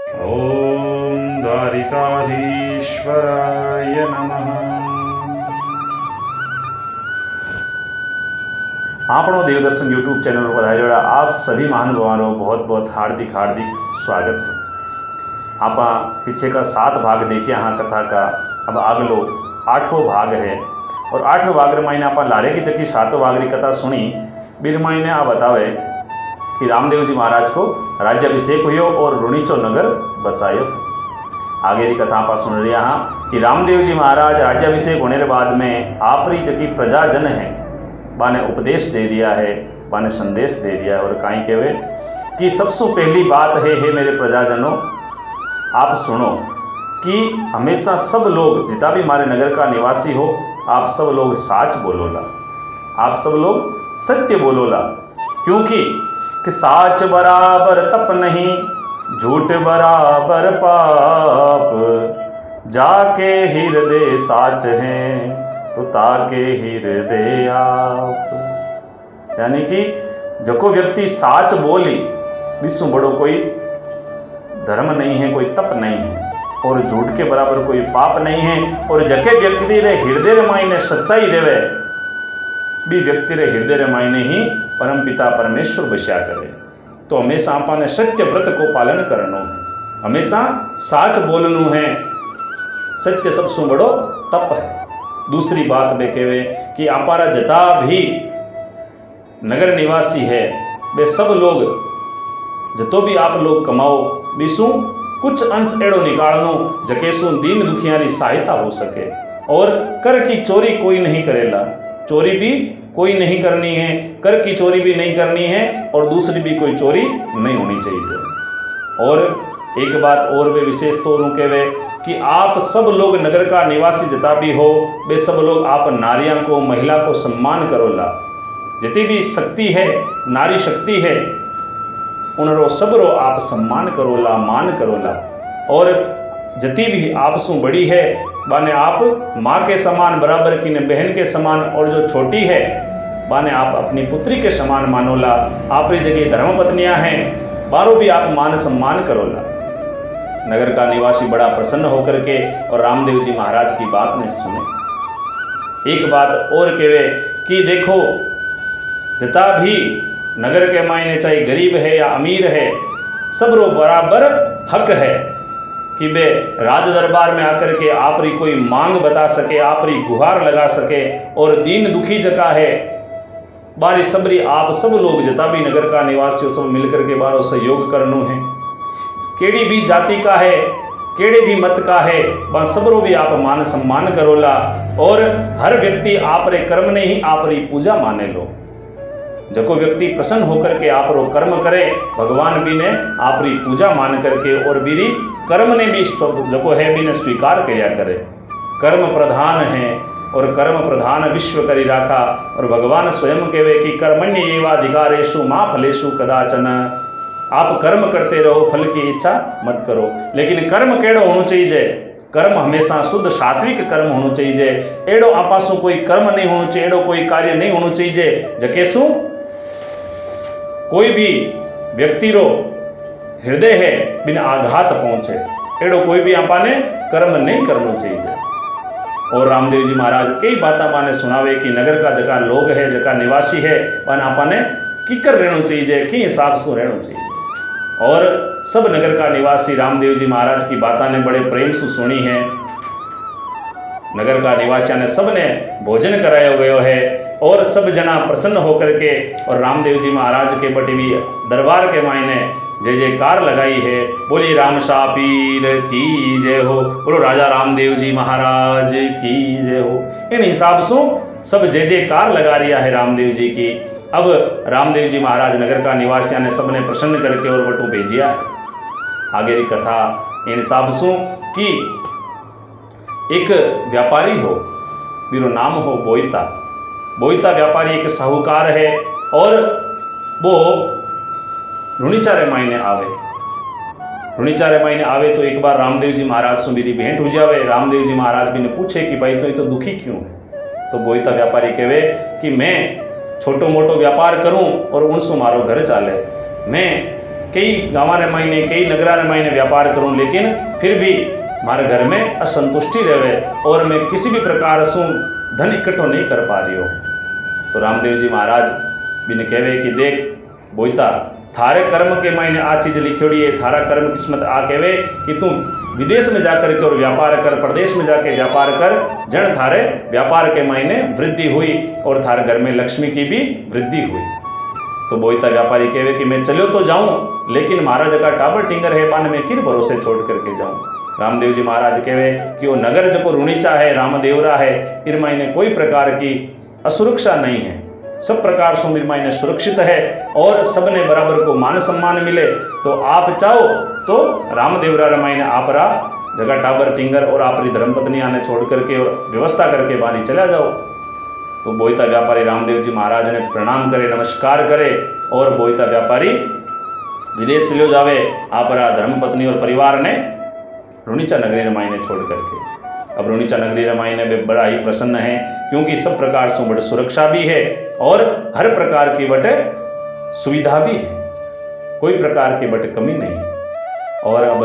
ओम द्वारिकाधीश्वराय नमः। આપણો દેવદર્શન YouTube channel पर पधारेला आप सभी महानुभावों बहुत बहुत हार्दिक स्वागत है। आप पीछे का 7 भाग देखिए यहाँ कथा का। अब अगलो 8वां भाग है और 8वें भाग में आप लारे की चक्की 7वें भाग की कथा सुनी। बीर मायने आ बतावे कि रामदेव जी महाराज को राज्याभिषेक हुयो और रुणीचो नगर बसायो। आगे की कथा आप सुन रही हाँ कि रामदेव जी महाराज राज्याभिषेक होने के बाद में आपरी जकी प्रजाजन है बाने उपदेश दे दिया है, बाने संदेश दे दिया है। और कहीं कहे कि सबसे पहली बात है मेरे प्रजाजनों, आप सुनो कि हमेशा सब लोग जितना भी हमारे नगर का निवासी हो, आप सब लोग साच बोलोला, आप सब लोग सत्य बोलोला। क्योंकि कि साच बराबर तप नहीं, झूठ बराबर पाप, जाके हृदय साच हैं तो ताके हृदय आप। यानी कि जको व्यक्ति साच बोली विश्व बड़ो कोई धर्म नहीं है, कोई तप नहीं है और झूठ के बराबर कोई पाप नहीं है। और जके व्यक्ति रे हृदय मायने सच्चाई रेवे भी व्यक्ति रे हृदय मायने ही परम पिता परमेश्वर बस्या करे। तो हमेशा आपने सत्य व्रत को पालन करनो है, हमेशा साच बोलनु है। सत्य सबसे बड़ो तप है। दूसरी बात वे कहे कि आपारा जता भी नगर निवासी है वे सब लोग जतो भी आप लोग कमाओ बीसू कुछ अंश एड़ो निकालनो जकेसु दीन दुखिया की सहायता हो सके। और कर की चोरी कोई नहीं करेला, चोरी भी कोई नहीं करनी है, कर की चोरी भी नहीं करनी है और दूसरी भी कोई चोरी नहीं होनी चाहिए। और एक बात और वे विशेष तौर कहवे कि आप सब लोग नगर का निवासी जितना भी हो वे सब लोग आप नारियां को, महिला को सम्मान करोला। जितनी भी शक्ति है, नारी शक्ति है, उनरो सबरो आप सम्मान करोला, मान करोला। और जितनी भी आपसु बड़ी है बाने आप माँ के समान बराबर की ने बहन के समान, और जो छोटी है बाने आप अपनी पुत्री के समान मानोला। आप जगह धर्मपत्नियां हैं बारो भी आप मान सम्मान करोला। नगर का निवासी बड़ा प्रसन्न होकर के और रामदेव जी महाराज की बात ने सुने। एक बात और कहे कि देखो जितना भी नगर के मायने चाहे गरीब है या अमीर है, सबरो बराबर हक है कि वे राज दरबार में आकर के आपरी कोई मांग बता सके, आपरी गुहार लगा सके। और दीन दुखी जगह है बारी सबरी आप सब लोग जितना भी नगर का निवासी सब मिलकर के बारो सहयोग करनो है। केड़ी भी जाति का है, केड़े भी मत का है, वह सबरो भी आप मान सम्मान करोला। और हर व्यक्ति आप रे कर्म ने ही आप री पूजा माने लो। जको व्यक्ति प्रसन्न होकर के आप रो कर्म करे, भगवान भी ने आप री पूजा मान करके और बीरी कर्म ने भी जको है भी ने स्वीकार किया करे। कर्म प्रधान है और कर्म प्रधान विश्व करी राखा। और भगवान स्वयं कहवे कि कर्मण्य एवाधिकारेषु मा फलेषु कदाचन। आप कर्म करते रहो, फल की इच्छा मत करो। लेकिन कर्म केड़ो होना चाहिए, कर्म हमेशा शुद्ध सात्विक कर्म होना चाहिए। एड़ो आपासु कोई कर्म नहीं होना चाहिए, एड़ो कोई कार्य नहीं होना चाहिए जकेसु कोई भी व्यक्ति रो हृदय है बिना आघात पहुंचे। एड़ो कोई भी आपाने कर्म नहीं करना चाहिए। और रामदेव जी महाराज कई बात आपाने सुनावे कि नगर का जगह लोग है, जगह निवासी है, वन आपाने किकर रहना चाहिए, कि हिसाब से रहना चाहिए। और सब नगर का निवासी रामदेव जी महाराज की बातें ने बड़े प्रेम से सुनी है। नगर का निवासियों ने सबने भोजन कराया गयो है और सब जना प्रसन्न होकर के और रामदेव जी महाराज के बटी भी दरबार के मायने जय जयकार लगाई है। बोली राम शाह पीर की जय हो, बोलो राजा रामदेव जी महाराज की जय हो। इन हिसाब से सब जय जयकार लगा रिया है रामदेव जी की। अब रामदेव जी महाराज नगर का निवासियों ने सबने प्रसन्न करके और बटू भेजिया है। आगे की कथा इन हिसाब से कि एक व्यापारी हो, बीरो नाम हो बोईता। बोईता व्यापारी एक साहूकार है और वो रुणीचारे मायने आवे। रुणीचारे मायने आवे तो एक बार रामदेव जी महाराज से मेरी भेंट हो जावे। रामदेव जी महाराज भी ने पूछे कि भाई तो ये तो दुखी क्यों है। तो बोईता व्यापारी कहे कि मैं छोटो मोटो व्यापार करूं और उनसे मारो घर चाले। मैं कई गाँव ने मायने कई नगरा ने मायने व्यापार करूँ, लेकिन फिर भी हमारे घर में असंतुष्टि रहे और मैं किसी भी प्रकार से धन इकट्ठो नहीं कर पा रही हूँ। तो रामदेव जी महाराज भी ने कहवे कि देख बोईता, थारे कर्म के मायने आ चीज लिखोड़ी है, थारा कर्म किस्मत आ कहवे कि तू विदेश में जाकर के और व्यापार कर, प्रदेश में जाके व्यापार कर, जन थारे व्यापार के मायने वृद्धि हुई और थारे घर में लक्ष्मी की भी वृद्धि हुई। तो बोईता व्यापारी कहवे कि मैं चलो तो जाऊं, लेकिन महाराज का टाबर टिंगर है, पान में किन भरोसे छोड़ करके जाऊं। रामदेव जी महाराज कहवे कि वो नगर जो रुणीचा है, रामदेवरा है, इन मायने कोई प्रकार की असुरक्षा नहीं है, सब प्रकार से मेरे मायने सुरक्षित है और सबने बराबर को मान सम्मान मिले। तो आप चाहो तो रामदेवरा रमायने आपरा जगह टाबर टिंगर और आपरी धर्मपत्नी आने छोड़ करके और व्यवस्था करके बानी चला जाओ। तो बोईता व्यापारी रामदेव जी महाराज ने प्रणाम करे, नमस्कार करे और बोईता व्यापारी विदेश ले जावे आपरा धर्मपत्नी और परिवार ने रुणीचा नगरी रमायने छोड़ करके। अब रुणीचा नगरी रमायने में बड़ा ही प्रसन्न है, क्योंकि सब प्रकार से बड़ी सुरक्षा भी है और हर प्रकार की बटे सुविधा भी है, कोई प्रकार की बटे कमी नहीं। और अब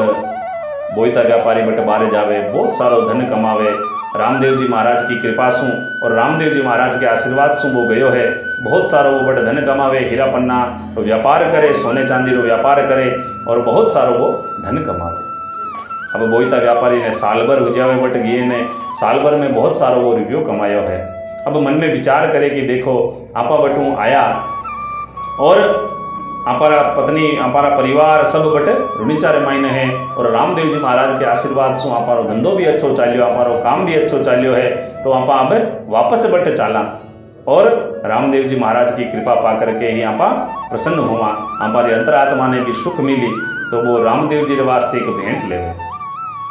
बोईता व्यापारी बटे बारे जावे, बहुत सारो धन कमावे, रामदेव जी महाराज की कृपा सु और रामदेव जी महाराज के आशीर्वाद सु वो गयो है, बहुत सारो वो बटे धन कमावे, हीरा पन्ना रो व्यापार करे, सोने चांदी रो व्यापार करे और बहुत सारो वो धन कमावे। अब बोईता व्यापारी ने साल भर उजावे बट गए ने साल भर में बहुत सारो वो रुपयो कमायो है। अब मन में विचार करे कि देखो आपा बटू आया और हमारा पत्नी हमारा परिवार सब बटे रुणीचा रमायने है और रामदेव जी महाराज के आशीर्वाद से हमारो धंधो भी अच्छो चाल्यो, हमारो काम भी अच्छो चाल्यो है। तो आपा अब वापस बटे चाला और रामदेव जी महाराज की कृपा पा करके ही आपा प्रसन्न हुआ, हमारी अंतरात्मा ने भी सुख मिली। तो वो रामदेव जी के वास्ते एक भेंट लेवे,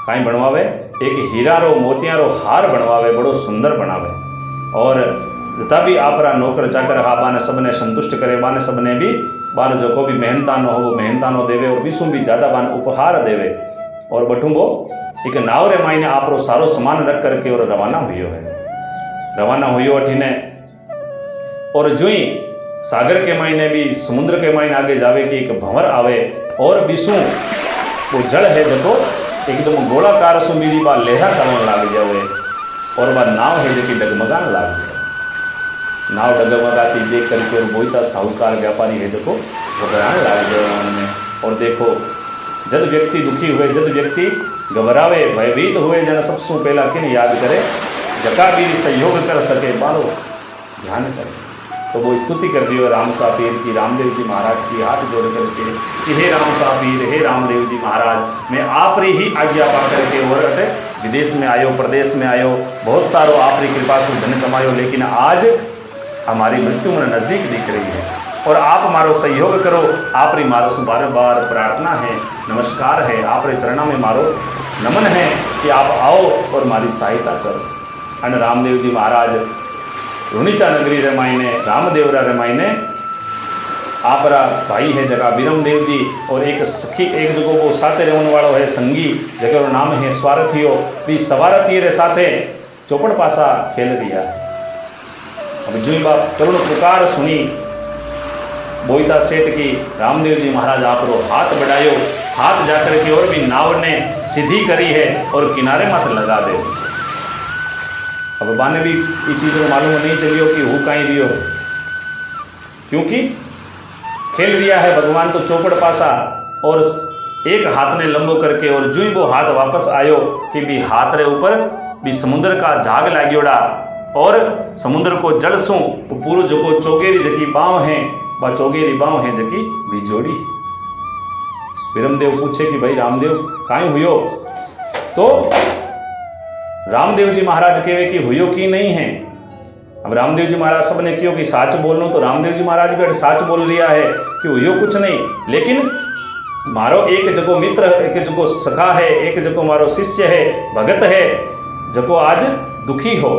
काई बनवावे, एक हीरा रो मोतिया रो हार बनवावे, बड़ो सुंदर बनावे और जितना भी आपरा नौकर चाकर हा बाने सबने संतुष्ट करे, बाने सबने भी बान जो को भी मेहनतानो हो वो मेहनतानो देवे और विशु भी ज़्यादा बान उपहार देवे। और बटुंबो एक नाव रे मायने आपरो सारो सामान रख करके और रवाना हुई है, रवाना हुई अठीने और जुई सागर के मायने भी समुद्र के मायने आगे जावे कि एक भंवर आवे और विशु वो जल है देखो एकदम गोलाकार सु मेरी बा लेहा चलने लाग जावे और बा नाव है जो कि डगमगाने लाग जाए। नाव डगमगाती देख करके और बोईता साहूकार व्यापारी है देखो घबराने लाग जाए उनमें। और देखो जब व्यक्ति दुखी हुए, जब व्यक्ति घबरावे भयभीत हुए, जन सबसे पहला किन याद करे, जका भी सहयोग कर सके बालो ध्यान करे। तो वो स्तुति कर दी राम सापीर की, रामदेव जी महाराज की हाथ जोड़ करके कि हे राम सापीर, हे रामदेव जी महाराज, मैं आप री ही आज्ञा पा करके और विदेश में आयो, प्रदेश में आयो, बहुत सारो आप री कृपा से धन कमायो, लेकिन आज हमारी मृत्यु मन नज़दीक दिख रही है और आप मारो सहयोग करो। आप री मारो सु बार बार प्रार्थना है, नमस्कार है, आप रे चरणों में मारो नमन है कि आप आओ और हमारी सहायता करो। अन रामदेव जी महाराज रुणीचा नगरी रमायने रामदेवरा रमायने आपरा भाई है जगह बीरमदेव जी और एक सखी एक जगह वो साथे रहने वालों है संगी जगह नाम है स्वारथियो भी सवारथी रे साथे चौपड़ पासा खेल रिया। अब जुई बाप करुण पुकार सुनी बोईता सेठ की, रामदेव जी महाराज आप रो हाथ बढ़ायो, हाथ जाकर के और भी नाव ने सीधी करी है और किनारे मत लगा दे। अब बाने भी ये चीज़ को मालूम नहीं चलियो कि हूँ कहीं रियो है, क्योंकि खेल रिया है भगवान तो चौपड़ पासा और एक हाथ ने लंबो करके और जुई वो हाथ वापस आयो कि भी हाथ रे ऊपर भी समुद्र का झाग लाग्योड़ा और समुद्र को जल सू पूरो जो को चौगेरी जकी बाँव है वह चौगेरी बाँव है जकी बिजोड़ी। बीरमदेव पूछे कि भाई रामदेव काई हुयो, तो रामदेव जी महाराज कहे कि हुयो की नहीं है। अब रामदेव जी महाराज सब ने क्यों कि साच बोलूं, तो रामदेव जी महाराज भी साच बोल रिया है कि हुयो कुछ नहीं, लेकिन मारो एक जगो मित्र, एक जगो सखा है, एक जगो मारो शिष्य है, भगत है, जको आज दुखी हो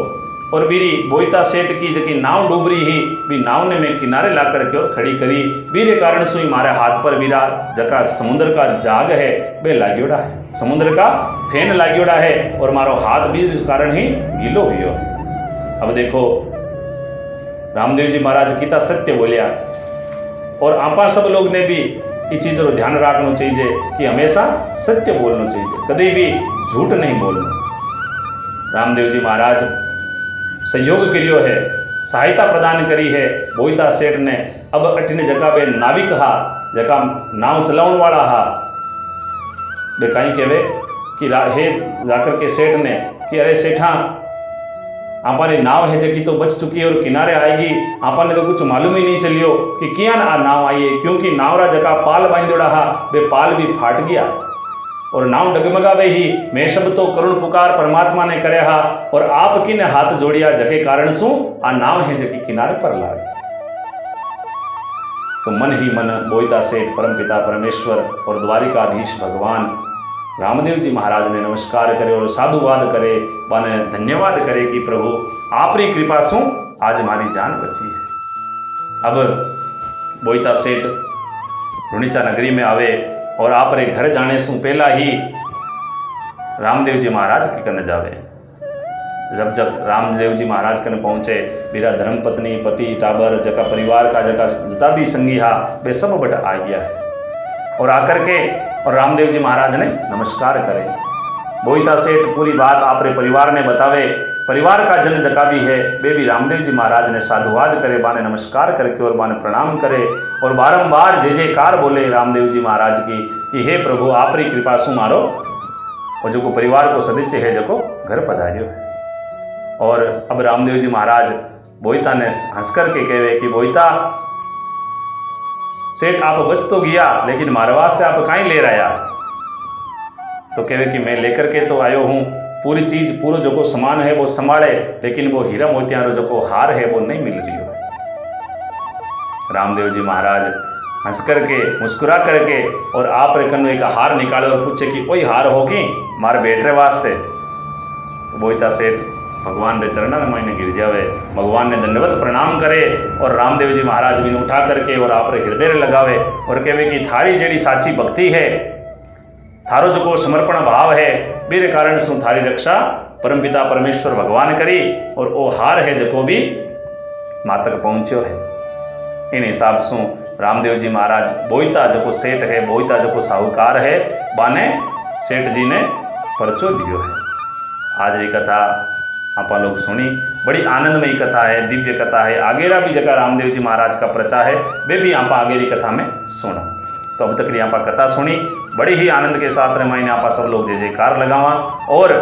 और बीरी बोईता सेठ की जकी नाव डूब रही ही भी नाव ने मैं किनारे ला करके और खड़ी करी, बीरे कारण सुई मारे हाथ पर बीरा जका समुद्र का जाग है वे लाग्योड़ा है, समुद्र का फेन लाग्योड़ा है और मारो हाथ भी इस कारण ही गीलो हुई। अब देखो रामदेव जी महाराज कितना सत्य बोलिया और आपा सब लोग ने भी ये चीज़ रो ध्यान रखना चाहिए कि हमेशा सत्य बोलना चाहिए, कभी भी झूठ नहीं बोलना। रामदेव जी महाराज सहयोग करियो है, सहायता प्रदान करी है बोईता सेठ ने। अब अठिन जगह पे नाविक हा, जका नाव चलाउण वाला हा, वे कहीं कहवे कि हे जाकर के सेठ ने कि अरे सेठा आपने नाव है जकी तो बच चुकी है और किनारे आएगी, आपने तो कुछ मालूम ही नहीं चलियो कि किया ना नाव आई है, क्योंकि नावरा जगह पाल बांधोड़ा हा वे पाल भी फाट गया और नाव डगमगावे ही। मैं सब तो करुण पुकार परमात्मा ने करे हा और आप की ने हाथ जोड़िया जके कारण सु आ नाव है जकी किनारे पर लागी। तो मन ही मन बोईता सेठ परमपिता परमेश्वर और द्वारिकाधीश भगवान रामदेव जी महाराज ने नमस्कार करे और साधुवाद करे, बाने धन्यवाद करे कि प्रभु आपरी कृपा सु आज हमारी जान बची है। अब बोईता सेठ रुणीचा नगरी में आवे और आप रे घर जाने से पहला ही रामदेव जी महाराज के कन जावे। जब रामदेव जी महाराज कन पहुँचे, मेरा धर्मपत्नी पति टाबर जका परिवार का जका जितना भी संगी हा वे सब बट आ गया है और आकर के और रामदेव जी महाराज ने नमस्कार करे। बोईता सेठ पूरी बात आपरे परिवार ने बतावे, परिवार का जन जका भी है वे भी रामदेव जी महाराज ने साधुवाद करे, बाने नमस्कार करके और बाने प्रणाम करे और बारंबार जय जयकार बोले रामदेव जी महाराज की कि हे प्रभु आपरी कृपा सु मारो और जो परिवार को सदस्य है जो घर पधारियो है। और अब रामदेव जी महाराज बोईता ने हंस करके कहे कि बोईता सेठ आप बच तो गया, लेकिन मारे वास्ते आप कहीं ले रहा? तो कहे कि मैं लेकर के तो आयो हूँ पूरी चीज, पूरा जो सामान है वो संभाले, लेकिन वो हीरा मोतियारो जो हार है वो नहीं मिल रही है। रामदेव जी महाराज हंस करके मुस्कुरा करके और आप रे कन्वे का हार निकाले और पूछे कि कोई हार होगी मारे बेटे वास्ते। बोईता सेठ भगवान के चरणों में मैंने गिर जावे, भगवान ने दंडवत प्रणाम करे और रामदेव जी महाराज भी उठा करके और आप हृदय लगावे और कहे कि थारी जेड़ी साची भक्ति है, थारो जो समर्पण भाव है, मेरे कारण सु थारी रक्षा परमपिता परमेश्वर भगवान करी और वो हार है जो भी मातक पहुँचो है। इन हिसाब से रामदेव जी महाराज बोईता जो सेठ है, बोईता जो साहूकार है, बाने सेठ जी ने परचो दियो है। आज ये कथा आप लोग सुनी, बड़ी आनंदमयी कथा है, दिव्य कथा है। आगेरा भी जगह रामदेव जी महाराज का प्रचा है, वे भी आप आगेरी कथा में सुना। तो अब तक यहाँ कथा सुनी, बड़ी ही आनंद के साथ मैंने आप सब लोग जय जयकार लगावा और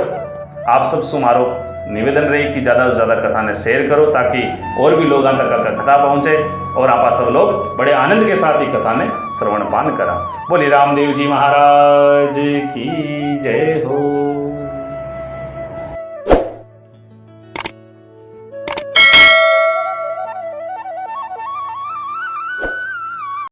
आप सब सु मारो निवेदन रही कि ज़्यादा से ज़्यादा कथा ने शेयर करो ताकि और भी लोगों तक कथा पहुँचे और आप सब लोग बड़े आनंद के साथ ही कथा ने श्रवण पान करा। बोली रामदेव जी महाराज की जय हो।